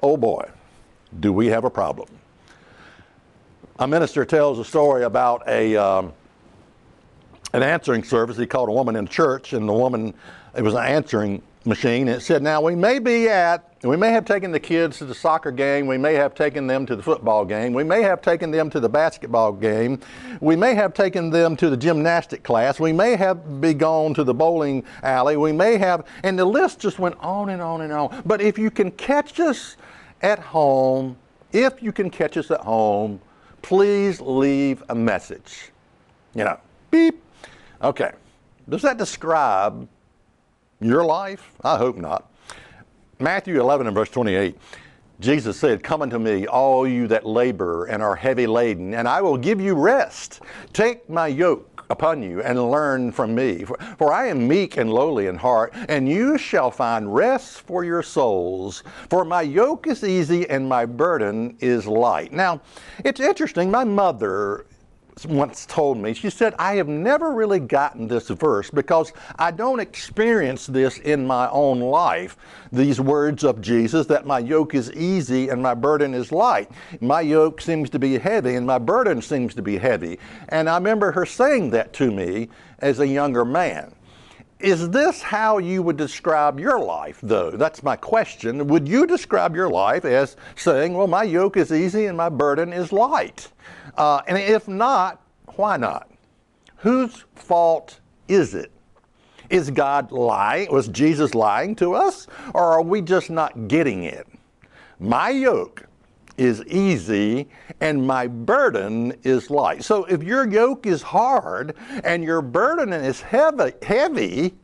oh boy, do we have a problem. A minister tells a story about an answering service. He called a woman in church, and the woman, it was an answering machine. It said, now we may have taken the kids to the soccer game. We may have taken them to the football game. We may have taken them to the basketball game. We may have taken them to the gymnastic class. We may have gone to the bowling alley. We may have, and the list just went on and on and on. But if you can catch us at home, please leave a message. Beep. Okay. Does that describe your life? I hope not. Matthew 11 and verse 28, Jesus said, come unto me, all you that labor and are heavy laden, and I will give you rest. Take my yoke upon you and learn from me. For I am meek and lowly in heart, and you shall find rest for your souls. For my yoke is easy and my burden is light. Now, it's interesting. My mother once told me, she said, I have never really gotten this verse because I don't experience this in my own life. These words of Jesus, that my yoke is easy and my burden is light. My yoke seems to be heavy and my burden seems to be heavy. And I remember her saying that to me as a younger man. Is this how you would describe your life, though? That's my question. Would you describe your life as saying, well, my yoke is easy and my burden is light? And if not, why not? Whose fault is it? Is God lying? Was Jesus lying to us? Or are we just not getting it? My yoke is easy and my burden is light. So if your yoke is hard and your burden is heavy.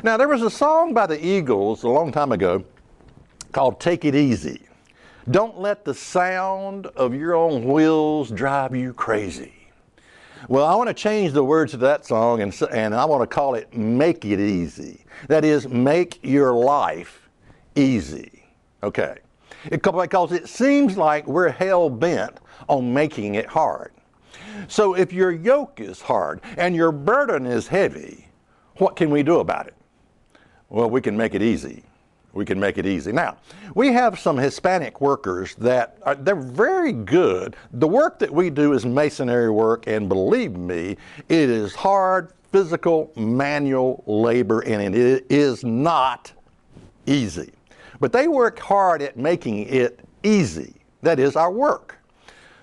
Now there was a song by the Eagles a long time ago called Take It Easy. Don't let the sound of your own wheels drive you crazy. Well, I want to change the words of that song and I want to call it Make It Easy. That is, make your life easy. Okay. Because it seems like we're hell-bent on making it hard. So if your yoke is hard and your burden is heavy, what can we do about it? Well, we can make it easy. We can make it easy. Now, we have some Hispanic workers they're very good. The work that we do is masonry work, and believe me, it is hard, physical, manual labor, and it is not easy. But they work hard at making it easy. That is our work.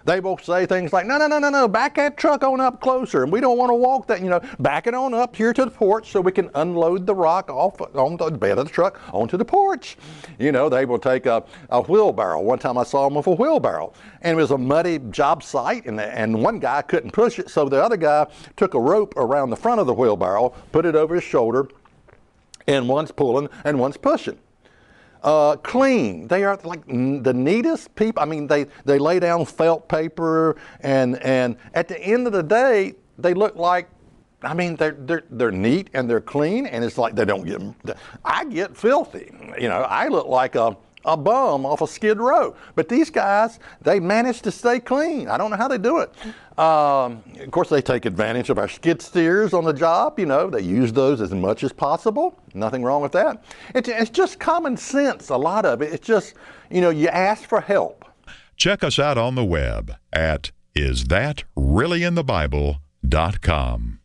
They will say things like, no, back that truck on up closer. And we don't want to walk that, back it on up here to the porch so we can unload the rock off on the bed of the truck onto the porch. They will take a wheelbarrow. One time I saw them with a wheelbarrow. And it was a muddy job site, and one guy couldn't push it, so the other guy took a rope around the front of the wheelbarrow, put it over his shoulder, and one's pulling and one's pushing. Clean. They are like the neatest people. I mean, they lay down felt paper, and at the end of the day, they look like, I mean, they're neat and they're clean, and it's like they don't get. I get filthy. I look like a bum off a Skid Row. But these guys, they manage to stay clean. I don't know how they do it. Of course, they take advantage of our skid steers on the job. They use those as much as possible. Nothing wrong with that. It's just common sense, a lot of it. It's just, you ask for help. Check us out on the web at isthatreallyinthebible.com.